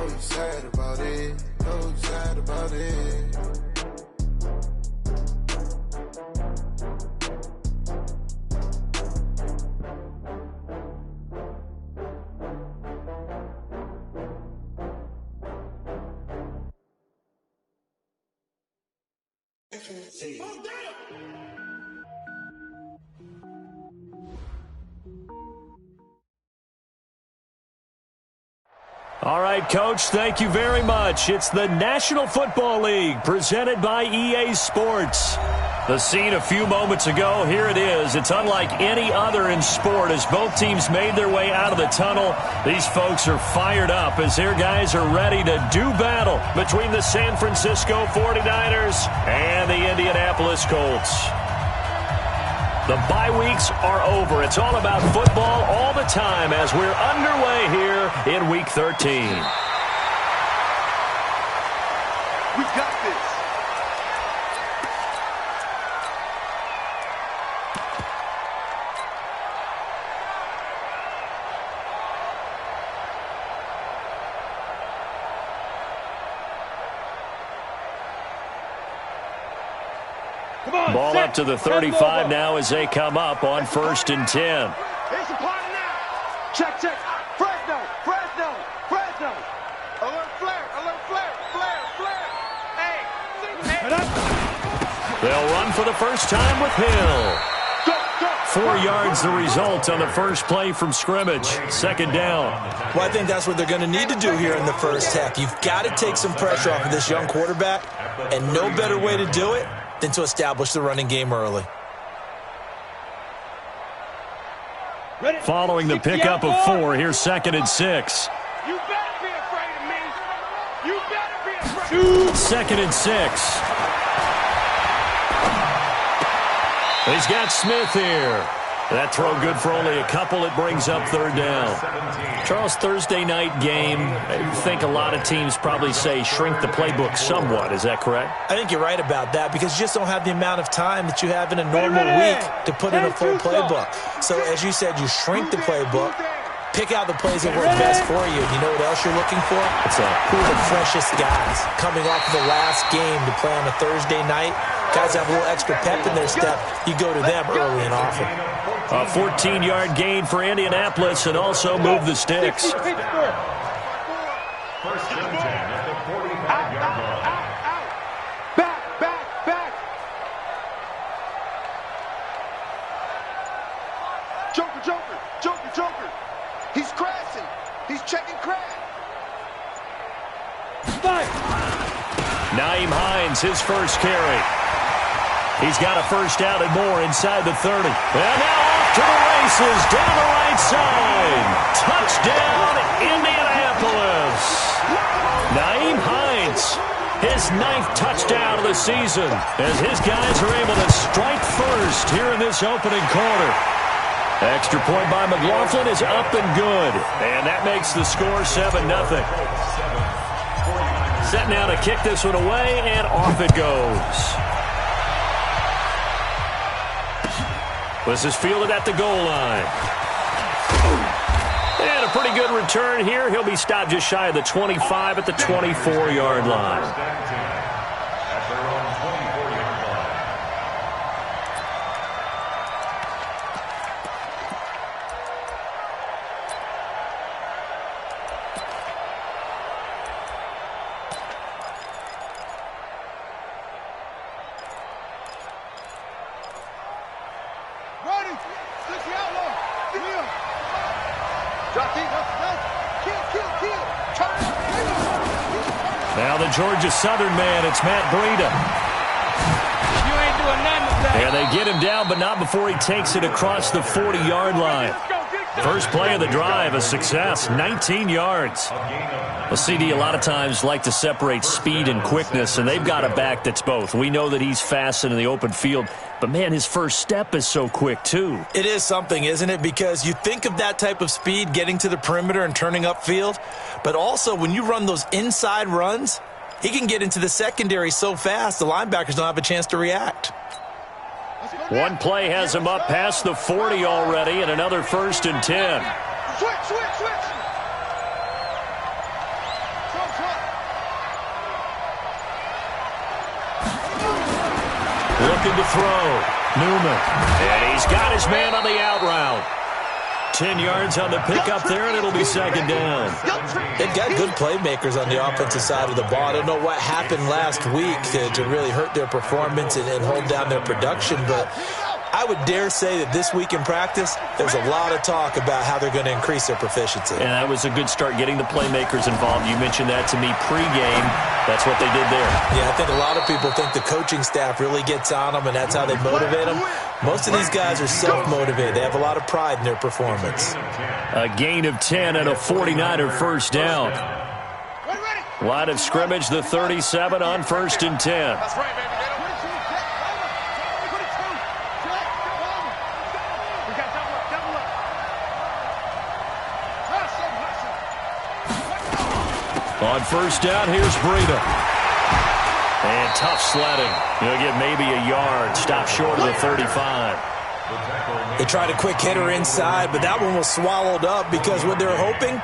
so sad about it, so sad about it. All right, Coach, thank you very much. It's the National Football League presented by EA Sports. The scene a few moments ago, here it is. It's unlike any other in sport as both teams made their way out of the tunnel. These folks are fired up as their guys are ready to do battle between the San Francisco 49ers and the Indianapolis Colts. The bye weeks are over. It's all about football all the time as we're underway here in Week 13. We got this. Ball up to the 35 now as they come up on 1st and 10. Here's the party now. Check, check. Fresno, Fresno, Fresno. Alert flare, alert flare, flare, flare. Hey. They'll run for the first time with Hill. 4 yards the result on the first play from scrimmage. 2nd down. Well, I think that's what they're going to need to do here in the first half. You've got to take some pressure off of this young quarterback, and no better way to do it than to establish the running game early. Following the pickup of 4, here's 2nd and 6. You better be afraid of me. You better be afraid. 2nd and 6. He's got Smith here. That throw good for only a couple. It brings up 3rd down. Charles, Thursday night game, I think a lot of teams probably say shrink the playbook somewhat. Is that correct? I think you're right about that because you just don't have the amount of time that you have in a normal week to put in a full playbook. So as you said, you shrink the playbook, pick out the plays that work best for you. You know what else you're looking for? Who are the freshest guys coming off of the last game to play on a Thursday night? Guys have a little extra pep in their step. You go to them early and often. A 14-yard gain for Indianapolis and also move the sticks. 1st and 10 at the 45-yard line. Back, back, back. Joker, Joker, Joker, Joker. He's crashing. He's checking crash. Nyheim Hines, his first carry. He's got a first down and more inside the 30. And now off to the races down the right side. Touchdown, Indianapolis. Nyheim Hines, his 9th touchdown of the season as his guys are able to strike first here in this opening quarter. Extra point by McLaughlin is up and good. And that makes the score 7-0. Set now to kick this one away, and off it goes. This is fielded at the goal line. And a pretty good return here. He'll be stopped just shy of the 25 at the 24-yard line. Now the Georgia Southern man, it's Matt Breida. You ain't doing nothing today. And they get him down, but not before he takes it across the 40-yard line. First play of the drive, a success, 19 yards. Well, CD, a lot of times like to separate speed and quickness, and they've got a back that's both. We know that he's fast in the open field, but, man, his first step is so quick, too. It is something, isn't it? Because you think of that type of speed getting to the perimeter and turning upfield, but also when you run those inside runs, he can get into the secondary so fast the linebackers don't have a chance to react. One play has him up past the 40 already, and another 1st and 10. Switch. Looking to throw. Newman. And he's got his man on the out route. 10 yards on the pickup there, and it'll be second down. They've got good playmakers on the offensive side of the ball. I don't know what happened last week to really hurt their performance and hold down their production, but I would dare say that this week in practice, there's a lot of talk about how they're going to increase their proficiency. And that was a good start, getting the playmakers involved. You mentioned that to me pregame. That's what they did there. Yeah, I think a lot of people think the coaching staff really gets on them, and that's how they motivate them. Most of these guys are self-motivated. They have a lot of pride in their performance. A gain of 10 and a 49er first down. Line of scrimmage, the 37 on 1st and 10. That's right, baby. On 1st down, here's Breida. And tough sledding. He'll get maybe a yard. Stop short of the 35. They tried a quick hitter inside, but that one was swallowed up because what they're hoping,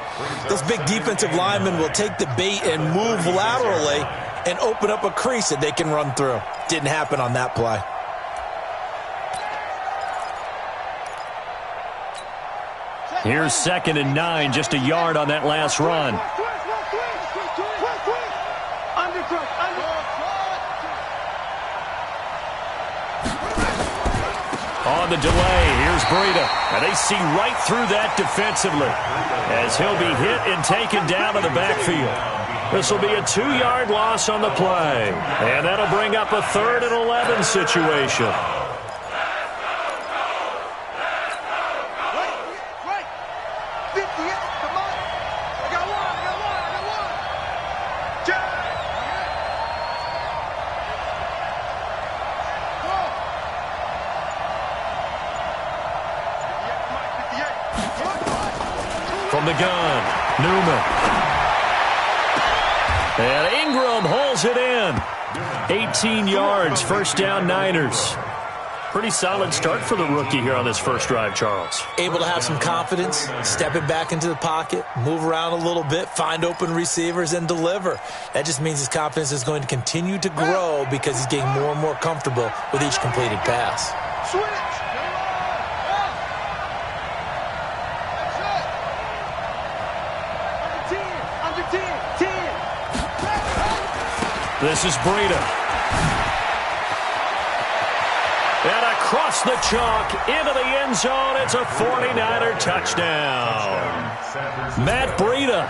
those big defensive linemen will take the bait and move laterally and open up a crease that they can run through. Didn't happen on that play. Here's 2nd and 9, just a yard on that last run. On the delay, here's Breida. And they see right through that defensively as he'll be hit and taken down in the backfield. This will be a 2-yard loss on the play. And that'll bring up a 3rd and 11 situation. From the gun, Newman. And Ingram holds it in. 18 yards, first down Niners. Pretty solid start for the rookie here on this first drive, Charles. Able to have some confidence, stepping back into the pocket, move around a little bit, find open receivers, and deliver. That just means his confidence is going to continue to grow because he's getting more and more comfortable with each completed pass. This is Breida. And across the chalk into the end zone. It's a 49er touchdown. Matt Breida,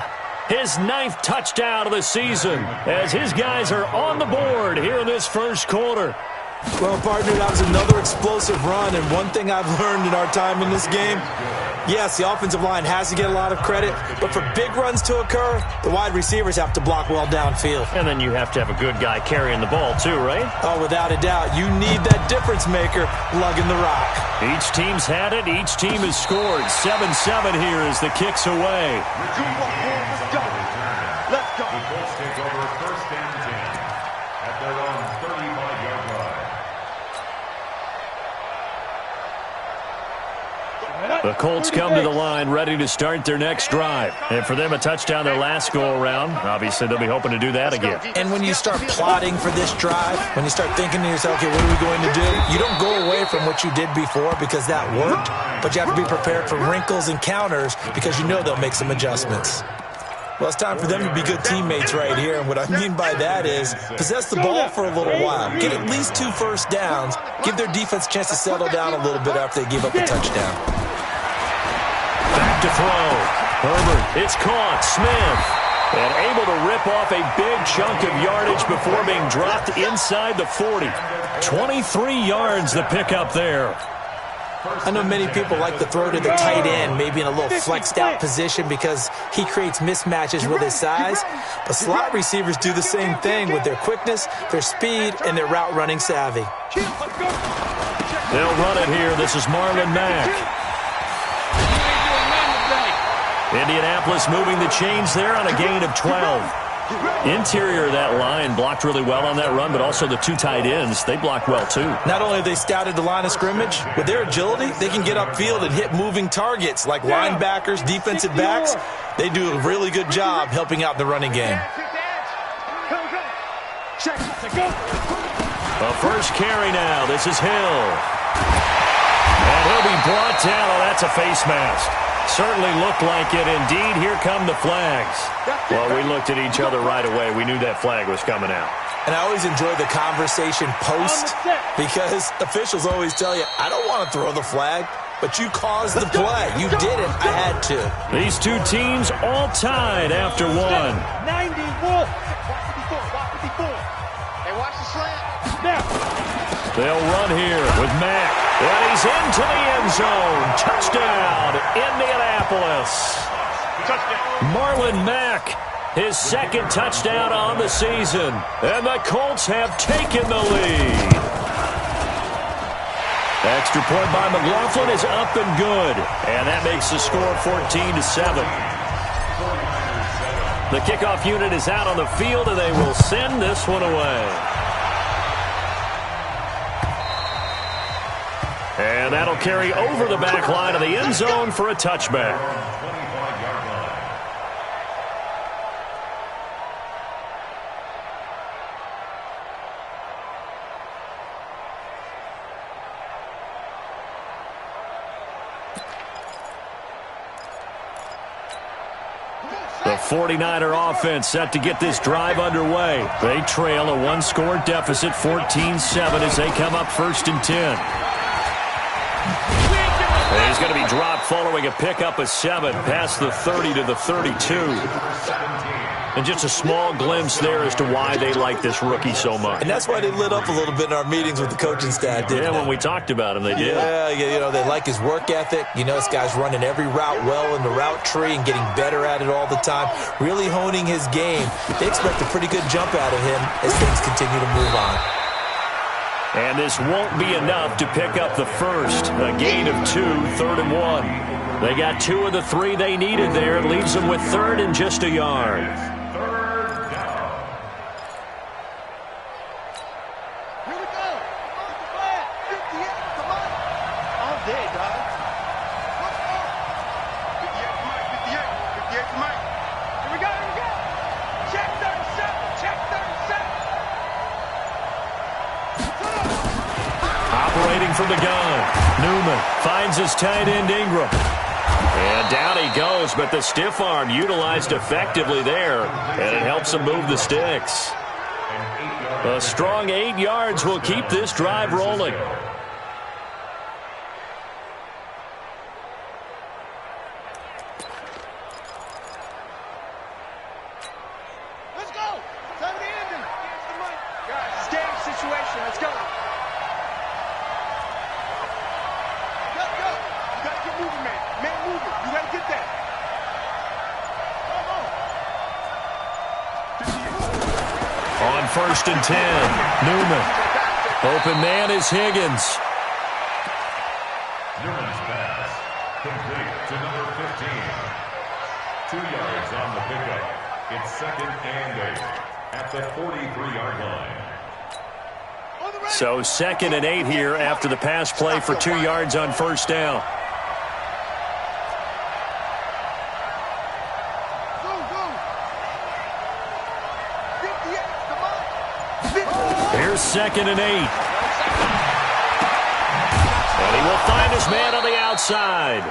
his 9th touchdown of the season as his guys are on the board here in this first quarter. Well, partner, that was another explosive run, and one thing I've learned in our time in this game, yes, the offensive line has to get a lot of credit, but for big runs to occur, the wide receivers have to block well downfield. And then you have to have a good guy carrying the ball too, right? Oh, without a doubt. You need that difference maker lugging the rock. Each team's had it. Each team has scored. 7-7 here as the kick's away. Let's go. The Colts take over 1st and 10 at their own 35-yard line. The Colts come to the line ready to start their next drive. And for them, a touchdown their last go-around. Obviously, they'll be hoping to do that again. And when you start plotting for this drive, when you start thinking to yourself, okay, what are we going to do? You don't go away from what you did before because that worked, but you have to be prepared for wrinkles and counters because you know they'll make some adjustments. Well, it's time for them to be good teammates right here. And what I mean by that is possess the ball for a little while. Get at least 2 first downs. Give their defense a chance to settle down a little bit after they give up a touchdown. Back to throw. Herbert, it's caught. Smith. And able to rip off a big chunk of yardage before being dropped inside the 40. 23 yards the pickup there. I know many people like to throw to the tight end, maybe in a little flexed out position because he creates mismatches with his size. But slot receivers do the same thing with their quickness, their speed, and their route running savvy. They'll run it here. This is Marlon Mack. Indianapolis moving the chains there on a gain of 12. Interior of that line blocked really well on that run, but also the 2 tight ends, they blocked well too. Not only have they scouted the line of scrimmage, with their agility, they can get upfield and hit moving targets like linebackers, defensive backs. They do a really good job helping out the running game. A first carry now. This is Hill. And he'll be brought down. Oh, that's a face mask. Certainly looked like it. Indeed, here come the flags. Well, we looked at each other right away. We knew that flag was coming out. And I always enjoy the conversation post because officials always tell you, I don't want to throw the flag, but you caused the play. You did it. I had to. These two teams all tied after one. 91. Hey, watch the slant. Now. They'll run here with Mack. And he's into the end zone. Touchdown, Indianapolis. Touchdown. Marlon Mack, his second touchdown on the season. And the Colts have taken the lead. Extra point by McLaughlin is up and good. And that makes the score 14-7. The kickoff unit is out on the field, and they will send this one away. And that'll carry over the back line of the end zone for a touchback. The 49er offense set to get this drive underway. They trail a one-score deficit, 14-7, as they come up 1st and 10. And he's going to be dropped following a pickup of 7 past the 30 to the 32. And just a small glimpse there as to why they like this rookie so much. And that's why they lit up a little bit in our meetings with the coaching staff, didn't they? When we talked about him, they did. Yeah, you know, they like his work ethic. You know, this guy's running every route well in the route tree and getting better at it all the time, really honing his game. They expect a pretty good jump out of him as things continue to move on. And this won't be enough to pick up the first. A gain of 2, 3rd and 1. They got 2 of the 3 they needed there. It leaves them with 3rd and just a yard. From the gun, Newman finds his tight end Ingram. And down he goes, but the stiff arm utilized effectively there, and it helps him move the sticks. A strong 8 yards will keep this drive rolling. Let's go. Time to end it. Guys, it's game situation. Let's go. On 1st and 10, Newman. Open man is Higgins. Newman's pass complete to number 15. 2 yards on the pickup. It's 2nd and 8 at the 43-yard line. So 2nd and 8 here after the pass play for 2 yards on 1st down. Here's 2nd and 8. And he will find his man on the outside.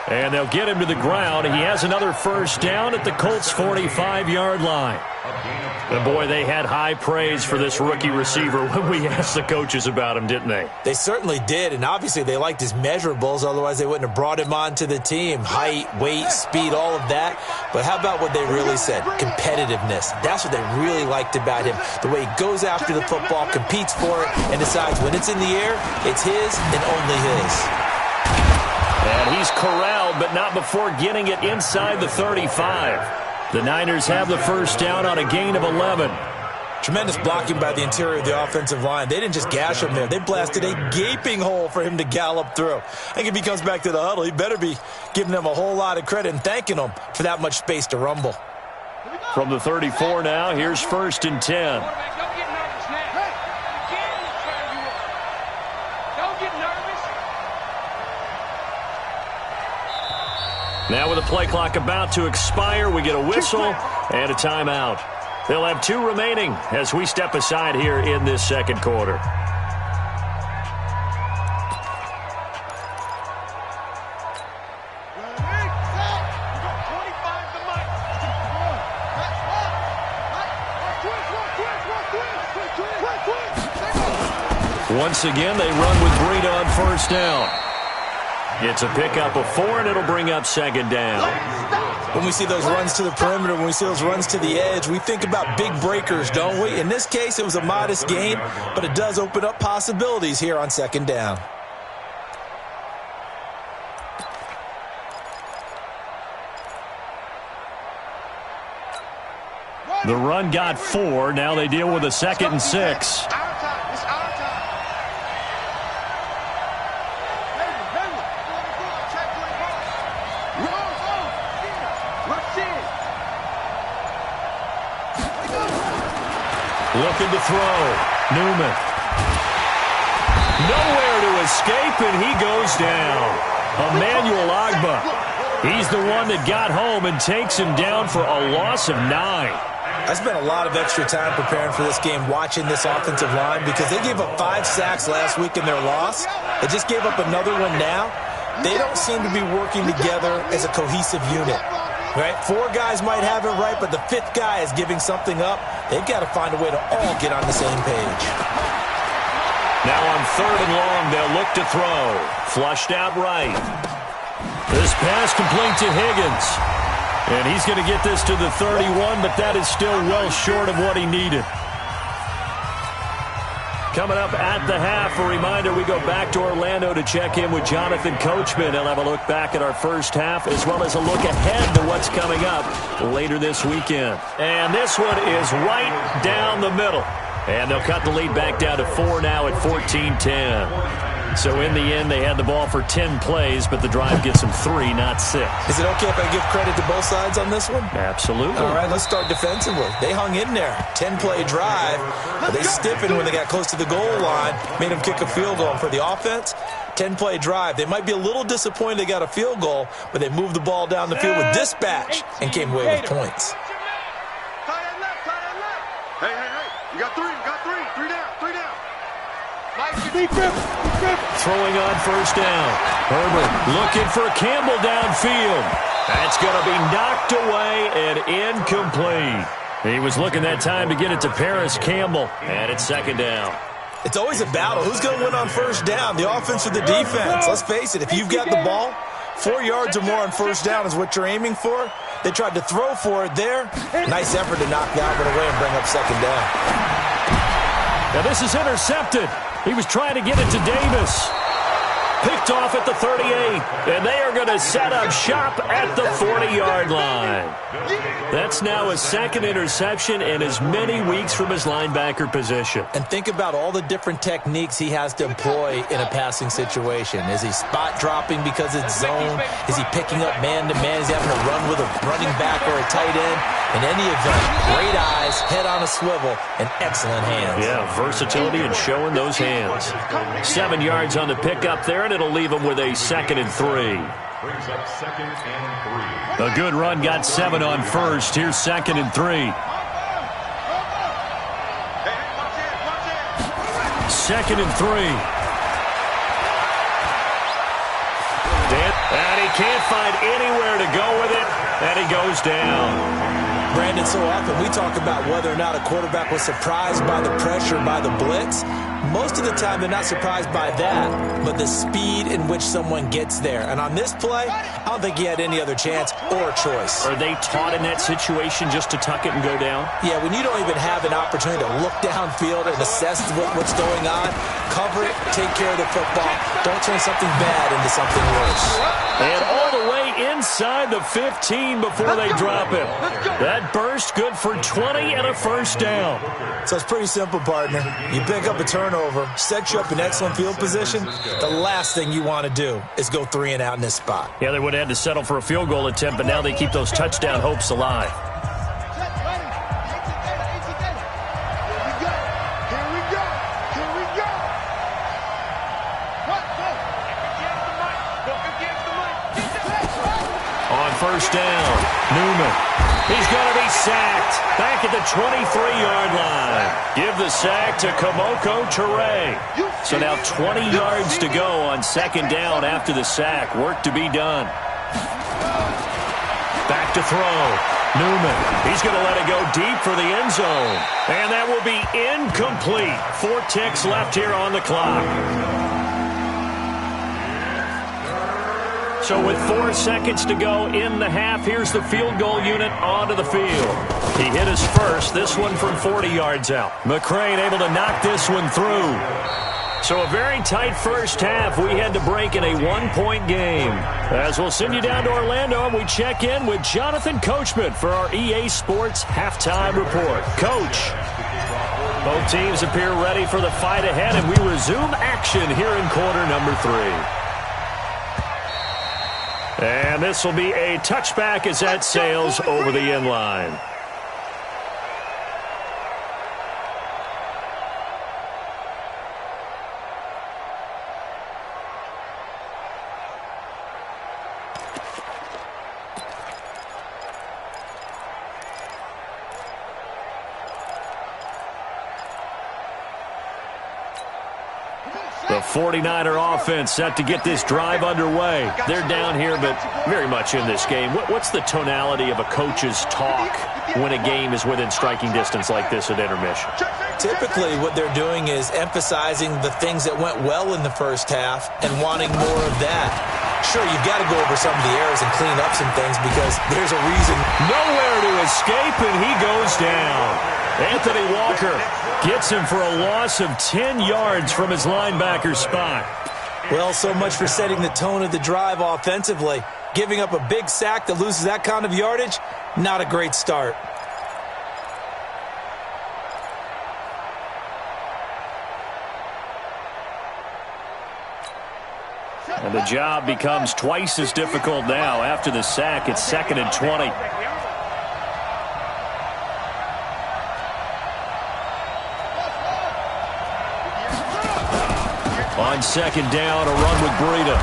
And they'll get him to the ground. He has another first down at the Colts' 45-yard line. And boy, they had high praise for this rookie receiver when we asked the coaches about him, didn't they? They certainly did, and obviously they liked his measurables, otherwise they wouldn't have brought him onto the team. Height, weight, speed, all of that. But how about what they really said? Competitiveness. That's what they really liked about him. The way he goes after the football, competes for it, and decides when it's in the air, it's his and only his. And he's corralled, but not before getting it inside the 35. The Niners have the first down on a gain of 11. Tremendous blocking by the interior of the offensive line. They didn't just gash him there. They blasted a gaping hole for him to gallop through. I think if he comes back to the huddle, he better be giving them a whole lot of credit and thanking them for that much space to rumble. From the 34 now, here's 1st and 10. Now with the play clock about to expire, we get a whistle and a timeout. They'll have 2 remaining as we step aside here in this second quarter. Once again, they run with Breida on first down. It's a pickup of 4, and it'll bring up second down. When we see those runs to the perimeter, when we see those runs to the edge, we think about big breakers, don't we? In this case, it was a modest gain, but it does open up possibilities here on second down. The run got 4. Now they deal with a 2nd and 6. Looking to throw. Newman. Nowhere to escape, and he goes down. Emmanuel Agba. He's the one that got home and takes him down for a loss of 9. I spent a lot of extra time preparing for this game watching this offensive line because they gave up 5 sacks last week in their loss. They just gave up another one now. They don't seem to be working together as a cohesive unit. Right? 4 guys might have it right, but the 5th guy is giving something up. They've got to find a way to all get on the same page. Now on 3rd and long, they'll look to throw. Flushed out right. This pass complete to Higgins. And he's going to get this to the 31, but that is still well short of what he needed. Coming up at the half, a reminder, we go back to Orlando to check in with Jonathan Coachman. He'll have a look back at our first half as well as a look ahead to what's coming up later this weekend. And this one is right down the middle. And they'll cut the lead back down to 4 now at 14-10. So in the end, they had the ball for 10 plays, but the drive gets them 3, not 6. Is it okay if I give credit to both sides on this one? Absolutely. All right, let's start defensively. They hung in there. 10-play drive, but they stiffened when they got close to the goal line, made them kick a field goal. And for the offense, 10-play drive. They might be a little disappointed they got a field goal, but they moved the ball down the field with dispatch and came away with points. Hey, you got 3, three down. Throwing on first down. Herbert looking for Campbell downfield. That's going to be knocked away and incomplete. He was looking that time to get it to Paris Campbell, and it's second down. It's always a battle. Who's going to win on first down, the offense or the defense? Let's face it, if you've got the ball, 4 yards or more on first down is what you're aiming for. They tried to throw for it there. Nice effort to knock that one away and bring up second down. Now this is intercepted. He was trying to get it to Davis. Picked off at the 38, and they are going to set up shop at the 40-yard line. That's now his 2nd interception in as many weeks from his linebacker position. And think about all the different techniques he has to employ in a passing situation. Is he spot dropping because it's zone? Is he picking up man-to-man? Is he having to run with a running back or a tight end? In any event, great eyes, head on a swivel, and excellent hands. Yeah, versatility and showing those hands. 7 yards on the pickup there, and it'll leave him with a 2nd and 3. Brings up 2nd and 3. A good run got 7 on first. Here's 2nd and 3. 2nd and 3. And he can't find anywhere to go with it, and he goes down. Brandon, so often we talk about whether or not a quarterback was surprised by the pressure, by the blitz. Most of the time, they're not surprised by that, but the speed in which someone gets there. And on this play, I don't think he had any other chance or choice. Are they taught in that situation just to tuck it and go down? Yeah, when you don't even have an opportunity to look downfield and assess what's going on, cover it, take care of the football. Don't turn something bad into something worse. And all the way inside the 15 before they drop him. That burst good for 20 and a first down. So it's pretty simple, partner. You pick up a turnover, set you up in excellent field position. The last thing you want to do is go 3 and out in this spot. Yeah, they would have had to settle for a field goal attempt, but now they keep those touchdown hopes alive. On first down, Newman. He's going to be sacked back at the 23-yard line. Give the sack to Kamoko Toure. So now 20 yards to go on second down after the sack. Work to be done. Back to throw. Newman, he's going to let it go deep for the end zone. And that will be incomplete. 4 ticks left here on the clock. So with 4 seconds to go in the half, here's the field goal unit onto the field. He hit his first, this one from 40 yards out. McCrane able to knock this one through. So a very tight first half. We had to break in a 1-point game. As we'll send you down to Orlando, and we check in with Jonathan Coachman for our EA Sports Halftime Report. Coach, both teams appear ready for the fight ahead, and we resume action here in quarter number 3. And this will be a touchback as that sails over the end line. The 49er offense set to get this drive underway. They're down here, but very much in this game. What's the tonality of a coach's talk when a game is within striking distance like this at intermission? Typically, what they're doing is emphasizing the things that went well in the first half and wanting more of that. Sure, you've got to go over some of the errors and clean up some things because there's a reason. Nowhere to escape, and he goes down. Anthony Walker gets him for a loss of 10 yards from his linebacker spot. Well, so much for setting the tone of the drive offensively. Giving up a big sack that loses that kind of yardage, not a great start. And the job becomes twice as difficult now. After the sack, it's 2nd and 20. On 2nd down, a run with Breida.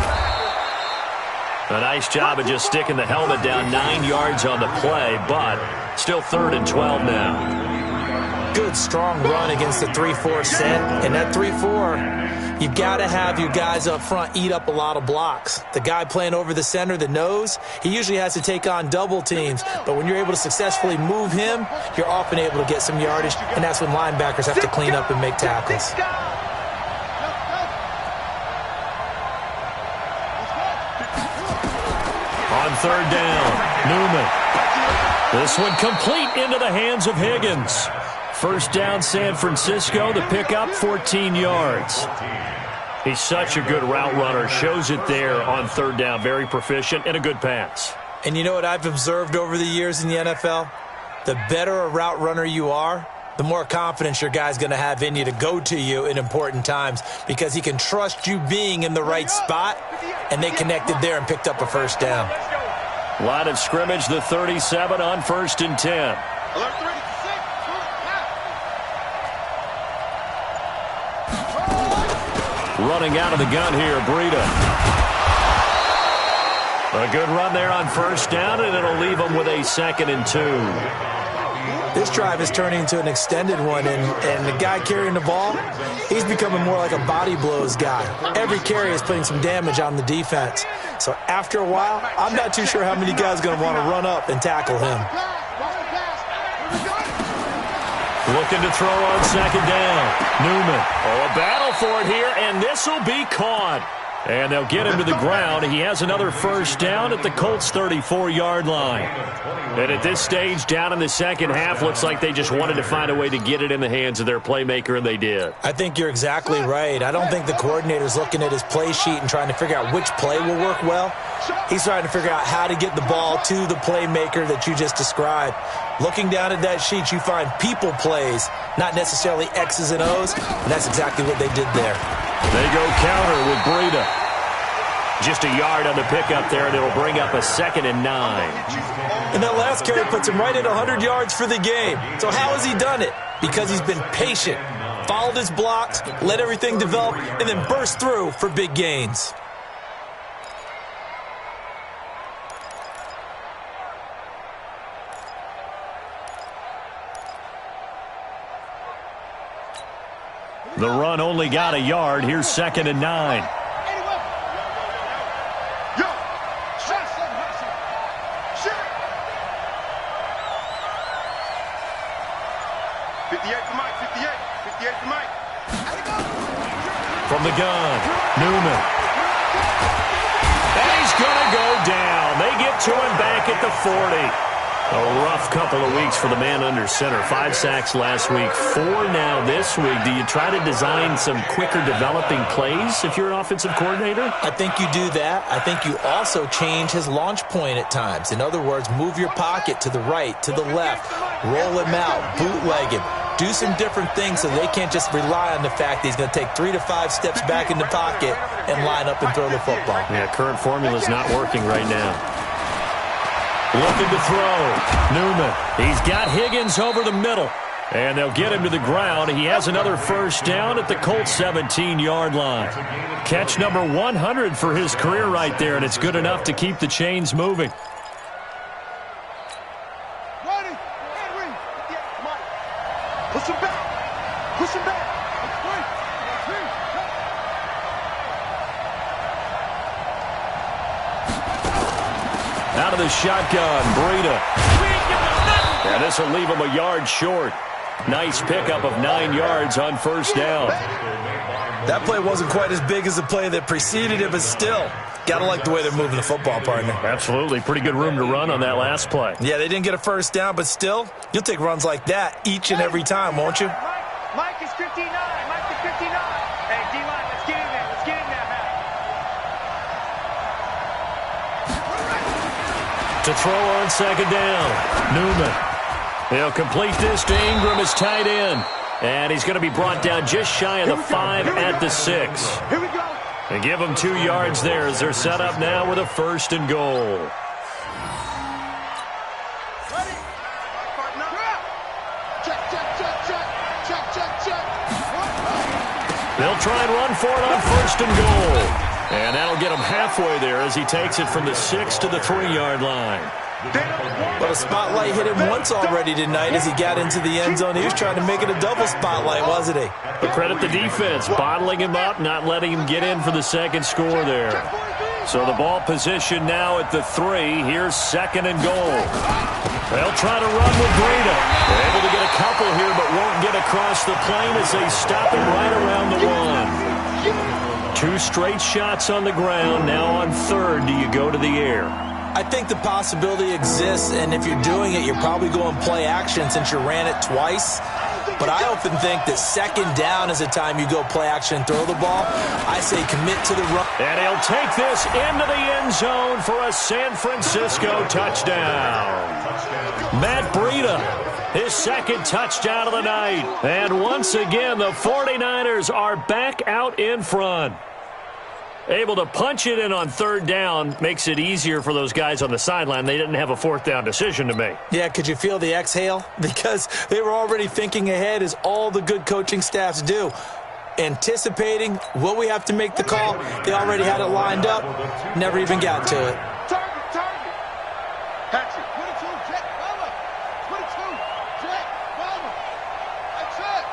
A nice job of just sticking the helmet down 9 yards on the play, but still 3rd and 12 now. Good, strong run against the 3-4 set. And that 3-4, you've got to have your guys up front eat up a lot of blocks. The guy playing over the center, the nose, he usually has to take on double teams. But when you're able to successfully move him, you're often able to get some yardage, and that's when linebackers have to clean up and make tackles. On 3rd down, Newman. This one complete into the hands of Higgins. 1st down, San Francisco. The pickup, 14 yards. He's such a good route runner. Shows it there on 3rd down. Very proficient and a good pass. And you know what I've observed over the years in the NFL? The better a route runner you are, the more confidence your guy's going to have in you to go to you in important times because he can trust you being in the right spot, and they connected there and picked up a 1st down. Line of scrimmage, the 37 on 1st and 10. Running out of the gun here, Breida. A good run there on 1st down, and it'll leave them with a 2nd and 2. This drive is turning into an extended one, and the guy carrying the ball, he's becoming more like a body blows guy. Every carry is putting some damage on the defense. So after a while, I'm not too sure how many guys are going to want to run up and tackle him. Looking to throw on 2nd down. Newman. Oh, a battle for it here, and this will be caught. And they'll get him to the ground. He has another 1st down at the Colts' 34-yard line. And at this stage, down in the second half, looks like they just wanted to find a way to get it in the hands of their playmaker, and they did. I think you're exactly right. I don't think the coordinator's looking at his play sheet and trying to figure out which play will work well. He's trying to figure out how to get the ball to the playmaker that you just described. Looking down at that sheet, you find people plays, not necessarily X's and O's, and that's exactly what they did there. They go counter with Breida. Just a yard on the pickup there, and it'll bring up a 2nd and 9. And that last carry puts him right at 100 yards for the game. So how has he done it? Because he's been patient, followed his blocks, let everything develop, and then burst through for big gains. The run only got a yard. Here's 2nd and 9. 58 to Mike, 58. 58 to Mike. From the gun, Newman. And he's going to go down. They get to him back at the 40. A rough couple of weeks for the man under center. 5 sacks last week, 4 now this week. Do you try to design some quicker developing plays if you're an offensive coordinator? I think you do that. I think you also change his launch point at times. In other words, move your pocket to the right, to the left, roll him out, bootleg him. Do some different things so they can't just rely on the fact that he's going to take 3 to 5 steps back in the pocket and line up and throw the football. Yeah, current formula is not working right now. Looking to throw. Newman. He's got Higgins over the middle. And they'll get him to the ground. He has another first down at the Colts 17-yard line. Catch number 100 for his career right there, and it's good enough to keep the chains moving. Push him back. Push him back. Out of the shotgun, Breida. And this will leave him a yard short. Nice pickup of 9 yards on first down. That play wasn't quite as big as the play that preceded it, but still, got to like the way they're moving the football, partner. Absolutely. Pretty good room to run on that last play. Yeah, they didn't get a first down, but still, you'll take runs like that each and every time, won't you? Mike is 59. Mike is 59. Hey, D-line, let's get in there. Let's get in there, man. To throw on second down, Newman. He'll complete this to Ingram as tight end. And he's going to be brought down just shy of the 5 at the 6. Here we go. And give them 2 yards there as they're set up now with a first and goal. Ready? Check. They'll try and run for it on first and goal. And that'll get him halfway there as he takes it from the 6 to the 3-yard line. But a spotlight hit him once already tonight as he got into the end zone. He was trying to make it a double spotlight, wasn't he? But credit the defense, bottling him up, not letting him get in for the second score there. So the ball position now at the 3. Here's second and goal. They'll try to run with Breida. They're able to get a couple here, but won't get across the plane as they stop him right around the 1. 2 straight shots on the ground. Now on third, do you go to the air? I think the possibility exists, and if you're doing it, you're probably going play action since you ran it twice. But I often think that second down is the time you go play action and throw the ball. I say commit to the run. And he'll take this into the end zone for a San Francisco touchdown. Matt Breida, his second touchdown of the night. And once again, the 49ers are back out in front. Able to punch it in on third down makes it easier for those guys on the sideline. They didn't have a fourth down decision to make. Yeah, could you feel the exhale? Because they were already thinking ahead, as all the good coaching staffs do. Anticipating, will we have to make the call? They already had it lined up. Never even got to it. Target. Patrick. 22, Jet, Bama. 22, Jet, Bama. That's it.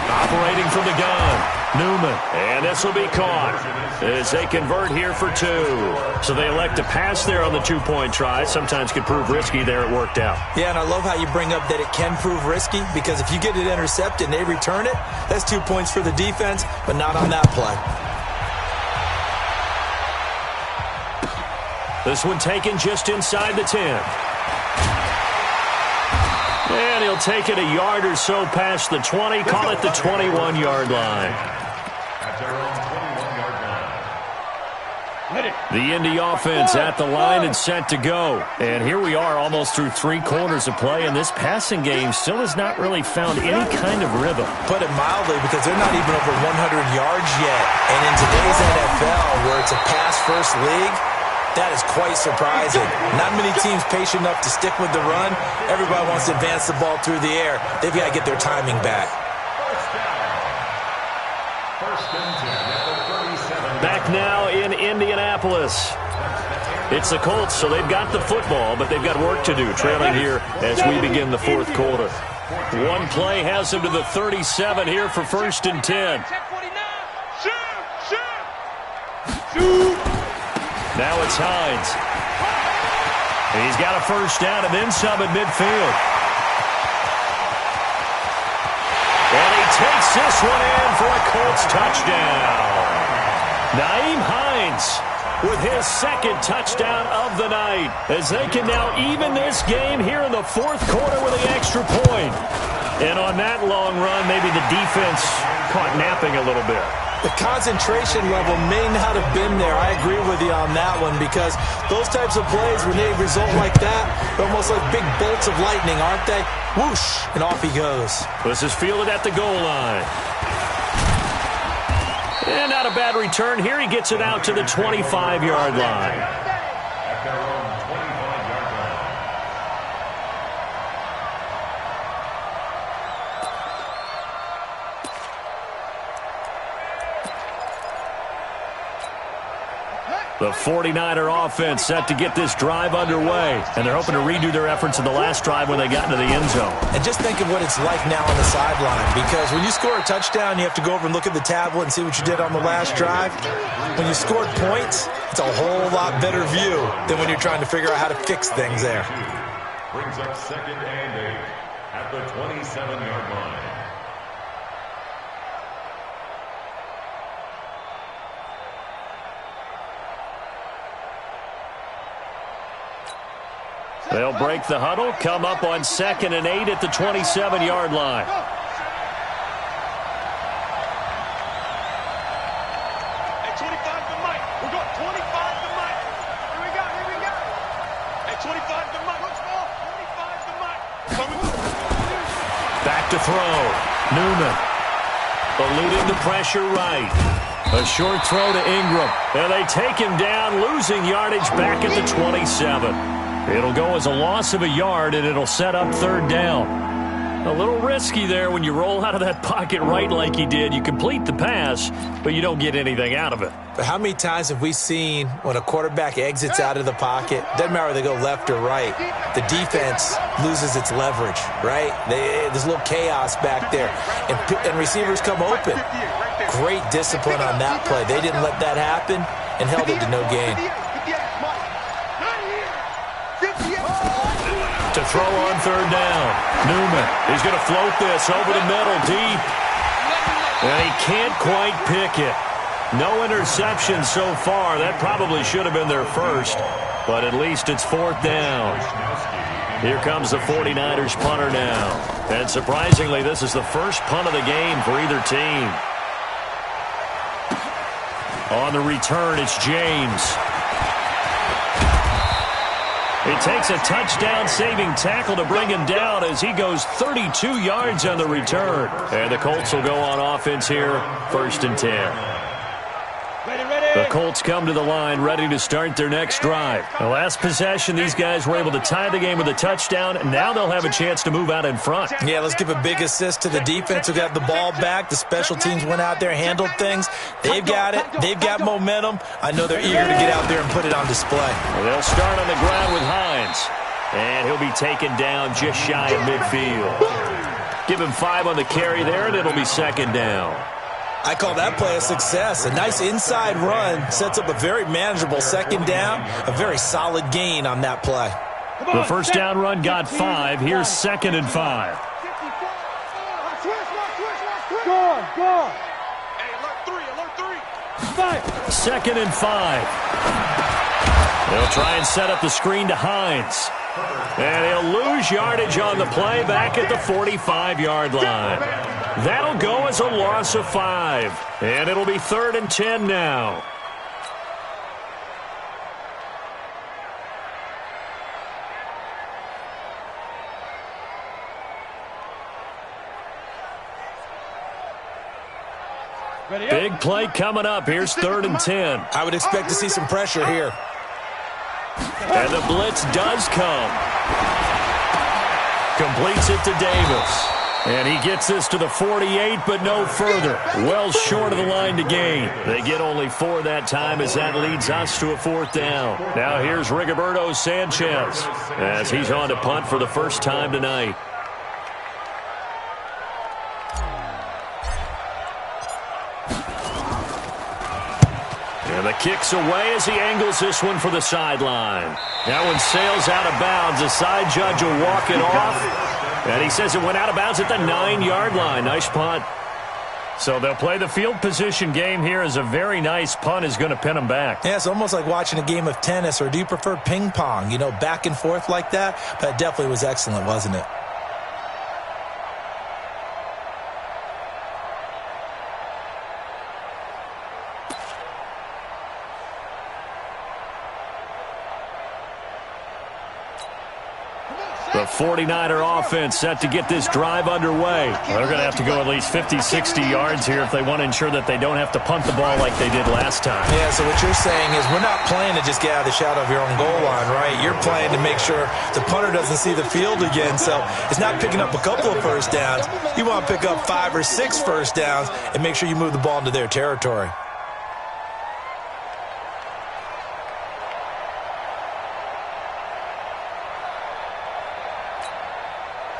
Operating from the gun, Newman. And this will be caught as they convert here for 2. So they elect to pass there on the 2-point try. Sometimes could prove risky there. It worked out. Yeah, and I love how you bring up that it can prove risky, because if you get it intercepted and they return it, that's 2 points for the defense, but not on that play. This one taken just inside the 10. And he'll take it a yard or so past the 20. Call it the 21-yard line. The Indy offense at the line and set to go. And here we are almost through 3 quarters of play, and this passing game still has not really found any kind of rhythm. Put it mildly, because they're not even over 100 yards yet. And in today's NFL, where it's a pass-first league, that is quite surprising. Not many teams patient enough to stick with the run. Everybody wants to advance the ball through the air. They've got to get their timing back. Back now in Indianapolis. It's the Colts, so they've got the football, but they've got work to do, trailing here as we begin the fourth quarter. One play has them to the 37 here for first and 10. Now it's Hines. He's got a first down and then some at midfield. And he takes this one in for a Colts touchdown. Nyheim Hines with his second touchdown of the night, as they can now even this game here in the fourth quarter with the extra point. And on that long run, maybe the defense caught napping a little bit. The concentration level may not have been there. I agree with you on that one, because those types of plays, when they result like that, they're almost like big bolts of lightning, aren't they? Whoosh, and off he goes. This is fielded at the goal line. And not a bad return here. He gets it out to the 25-yard line. At their own 25-yard line. The 49er offense set to get this drive underway, and they're hoping to redo their efforts in the last drive when they got into the end zone. And just think of what it's like now on the sideline, because when you score a touchdown, you have to go over and look at the tablet and see what you did on the last drive. When you scored points, it's a whole lot better view than when you're trying to figure out how to fix things there. Brings up 2nd and 8 at the 27-yard line. They'll break the huddle, come up on 2nd and 8 at the 27-yard line. Hey, 25 to Mike. We're going 25 to Mike. Here we go, here we go. Hey, 25 to Mike. Let's go. 25 to Mike. Back to throw. Newman. Eluding the pressure right. A short throw to Ingram. And they take him down, losing yardage back at the 27. It'll go as a loss of a yard, and it'll set up 3rd down. A little risky there when you roll out of that pocket right like he did. You complete the pass, but you don't get anything out of it. But how many times have we seen when a quarterback exits out of the pocket, doesn't matter whether they go left or right, the defense loses its leverage, right? There's a little chaos back there, and receivers come open. Great discipline on that play. They didn't let that happen and held it to no gain. To throw on 3rd down. Newman, he's going to float this over the middle, deep. And he can't quite pick it. No interception so far. That probably should have been their first, but at least it's 4th down. Here comes the 49ers punter now. And surprisingly, this is the first punt of the game for either team. On the return, it's James. It takes a touchdown-saving tackle to bring him down as he goes 32 yards on the return. And the Colts will go on offense here, 1st and 10. The Colts come to the line ready to start their next drive. The last possession, these guys were able to tie the game with a touchdown, and now they'll have a chance to move out in front. Yeah, let's give a big assist to the defense who got the ball back. The special teams went out there, handled things. They've got it. They've got momentum. I know they're eager to get out there and put it on display. Well, they'll start on the ground with Hines, and he'll be taken down just shy of midfield. Give him 5 on the carry there, and it'll be 2nd down. I call that play a success. A nice inside run sets up a very manageable 2nd down, a very solid gain on that play. The first down run got 5. Here's 2nd and 5. Go. Hey, alert 3. 2nd and 5. They'll try and set up the screen to Hines. And he'll lose yardage on the play back at the 45-yard line. That'll go as a loss of 5. And it'll be 3rd and 10 now. Big play coming up. Here's 3rd and 10. I would expect to see some pressure here. And the blitz does come. Completes it to Davis. And he gets this to the 48, but no further. Well short of the line to gain. They get only 4 that time as that leads us to a 4th down. Now here's Rigoberto Sanchez as he's on to punt for the first time tonight. And The kick's away as he angles this one for the sideline. That one sails out of bounds. The side judge will walk it off. And he says it went out of bounds at the 9-yard line. Nice punt. So they'll play the field position game here as a very nice punt is going to pin them back. Yeah, it's almost like watching a game of tennis, or do you prefer ping pong? You know, back and forth like that? But it definitely was excellent, wasn't it? The 49er offense set to get this drive underway. They're going to have to go at least 50, 60 yards here if they want to ensure that they don't have to punt the ball like they did last time. Yeah, so what you're saying is we're not playing to just get out of the shadow of your own goal line, right? You're playing to make sure the punter doesn't see the field again. So it's not picking up a couple of first downs. You want to pick up 5 or 6 first downs and make sure you move the ball into their territory.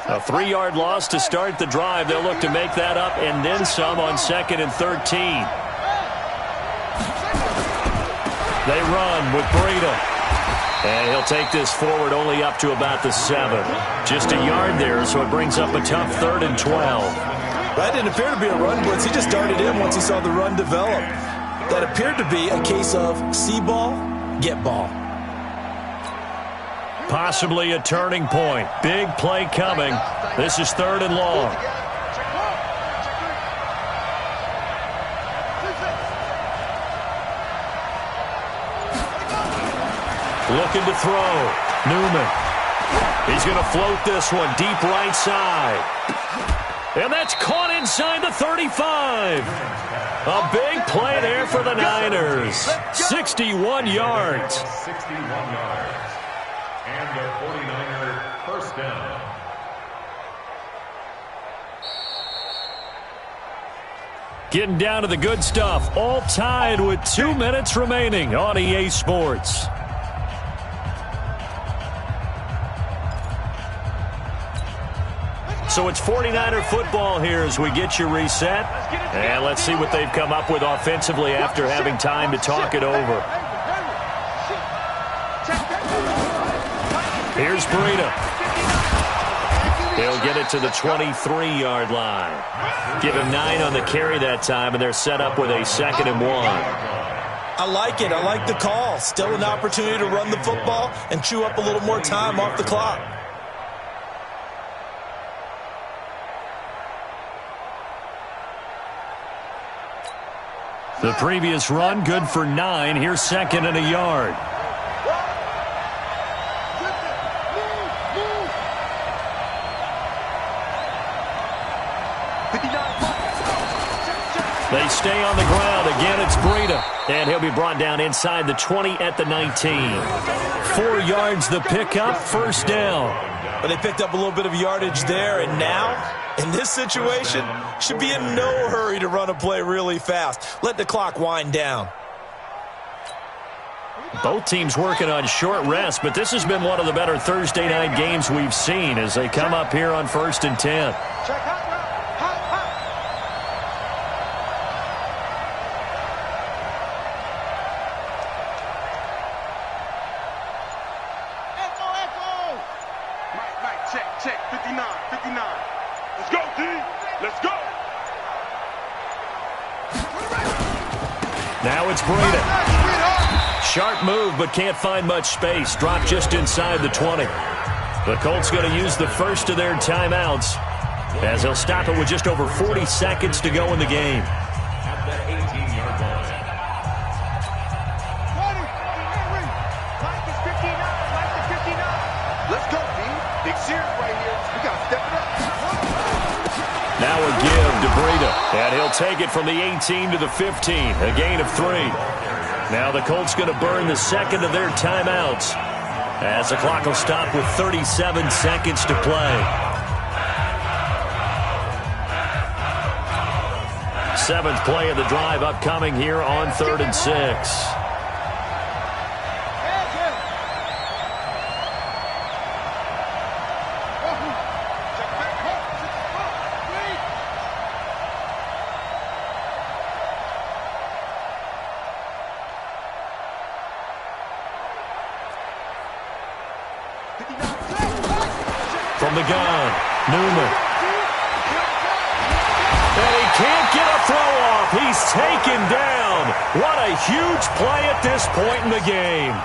A 3-yard loss to start the drive. They'll look to make that up and then some on 2nd and 13. They run with Breida. And he'll take this forward only up to about the 7. Just a yard there, so it brings up a tough 3rd and 12. That didn't appear to be a run blitz. He just darted in once he saw the run develop. That appeared to be a case of see ball, get ball. Possibly a turning point. Big play coming. This is 3rd and long. Looking to throw. Newman. He's going to float this one deep right side. And that's caught inside the 35. A big play there for the Niners. 61 yards. 61 yards. And the 49er first down. Getting down to the good stuff. All tied with 2 minutes remaining on EA Sports. So it's 49er football here as we get you reset. And let's see what they've come up with offensively after having time to talk it over. Here's Breida. He'll get it to the 23-yard line. Give him 9 on the carry that time, and they're set up with a 2nd and 1. I like it. I like the call. Still an opportunity to run the football and chew up a little more time off the clock. The previous run, good for 9. Here's 2nd and a yard. They stay on the ground. Again, it's Breida. And he'll be brought down inside the 20 at the 19. 4 yards the pickup, first down. But they picked up a little bit of yardage there, and now, in this situation, should be in no hurry to run a play really fast. Let the clock wind down. Both teams working on short rest, but this has been one of the better Thursday night games we've seen as they come up here on 1st and 10. Check, 59. Let's go, D. Let's go. Now it's Breida. Sharp move, but can't find much space. Dropped just inside the 20. The Colts going to use the first of their timeouts as they'll stop it with just over 40 seconds to go in the game. At the 18-yard line. Let's go, D. Big series right here. We got to step it up. Now a give to Breida, and he'll take it from the 18 to the 15, a gain of 3. Now the Colts going to burn the second of their timeouts as the clock will stop with 37 seconds to play. 7th play of the drive upcoming here on 3rd and 6. From the gun, Newman. And he can't get a throw off. He's taken down. What a huge play at this point in the game.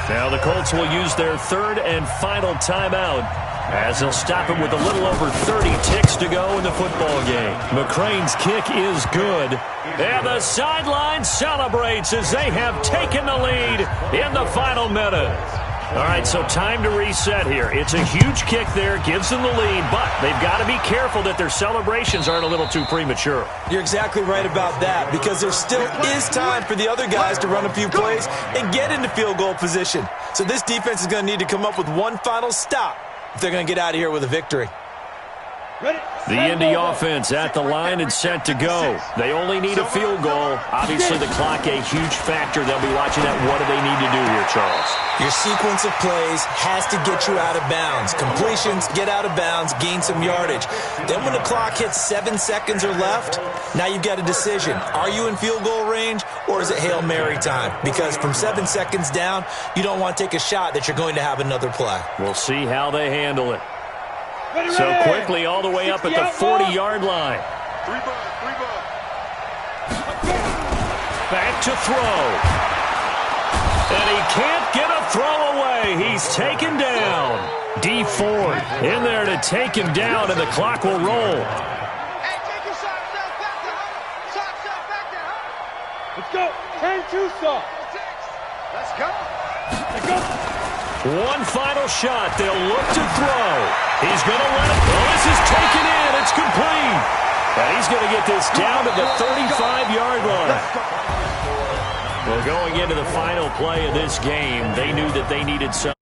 Now the Colts will use their third and final timeout as they'll stop it with a little over 30 ticks to go in the football game. McCrane's kick is good. And the sideline celebrates as they have taken the lead in the final minute. All right, so time to reset here. It's a huge kick there, gives them the lead, but they've got to be careful that their celebrations aren't a little too premature. You're exactly right about that, because there still is time for the other guys to run a few plays and get into field goal position. So this defense is going to need to come up with one final stop if they're going to get out of here with a victory. The Indy offense at the line and set to go. They only need a field goal. Obviously, the clock a huge factor. They'll be watching that. What do they need to do here, Charles? Your sequence of plays has to get you out of bounds. Completions, get out of bounds, gain some yardage. Then when the clock hits 7 seconds or left, now you've got a decision. Are you in field goal range, or is it Hail Mary time? Because from 7 seconds down, you don't want to take a shot that you're going to have another play. We'll see how they handle it. So quickly all the way up at the 40-yard line. Back to throw. And he can't get a throw away. He's taken down. D Ford in there to take him down, and the clock will roll. Let's go. 10-2 stop. Let's go. Let's go. One final shot. They'll look to throw. He's going to let it go. This is taken in. It's complete. And he's going to get this down to the 35-yard line. Well, going into the final play of this game, they knew that they needed some.